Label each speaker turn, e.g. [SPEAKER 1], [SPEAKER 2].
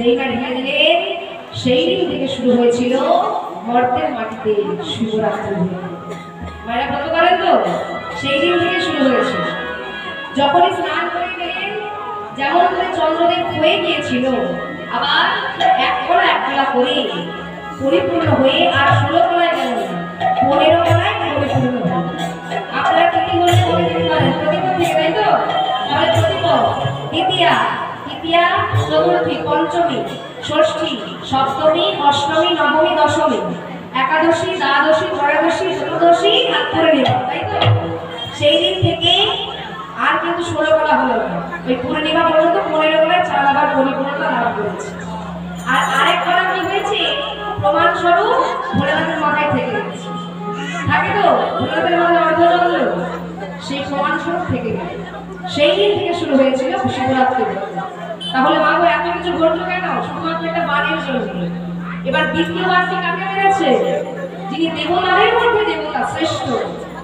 [SPEAKER 1] যেই না ঢেলে দিলেন সেই দিন থেকে শুরু হয়েছিল মর্তের মাটিতে শিবরাত্রি। মায়েরা ব্রত করেন তো, সেই দিন থেকে শুরু হয়েছে। যখনই স্নান করে গেলেন, যেমন করে চন্দ্রদেব হয়ে গিয়েছিল, আবার এক কলা করে পরিপূর্ণ হয়ে আর 16 কলায় গেল না, 15 কলায় পরিপূর্ণ হল। আপনারা কি বলতে পারেন? প্রতিপদ থেকে, তাই তো? তাহলে প্রতিপদ, দ্বিতীয়া, তৃতীয়া, চতুর্থী, পঞ্চমী, ষষ্ঠী, সপ্তমী, অষ্টমী, নবমী, দশমী, একাদশী, দ্বাদশী, ত্রয়োদশী, চতুর্দশী, আর পূর্ণিমা, তাই তো? সেই দিন থেকে আর কিন্তু 16 কলা হলো না, ওই পূর্ণিমা পর্যন্ত 15 কলায় চাঁদ আবার পরিপূর্ণতা লাভ করেছে। আর আরেক কলা কি হয়েছে? প্রমাণ স্বরূপ ভোলেনাথের মাথায় থেকে গেছে, থাকে তো ভোলেনাথের মাথায় অর্ধচন্দ্র, সেই প্রমাণ স্বরূপ থেকে গেছে। সেই দিন থেকে শুরু হয়েছিল শিবরাত্রি। তাহলে মাগো এত কিছু ঘটলো কেন? শুধুমাত্র একটা বাড়ির জন্য। এবার দ্বিতীয় বারটি কাকে মেরেছে? যিনি দেবতাদের মধ্যে দেবতা শ্রেষ্ঠ,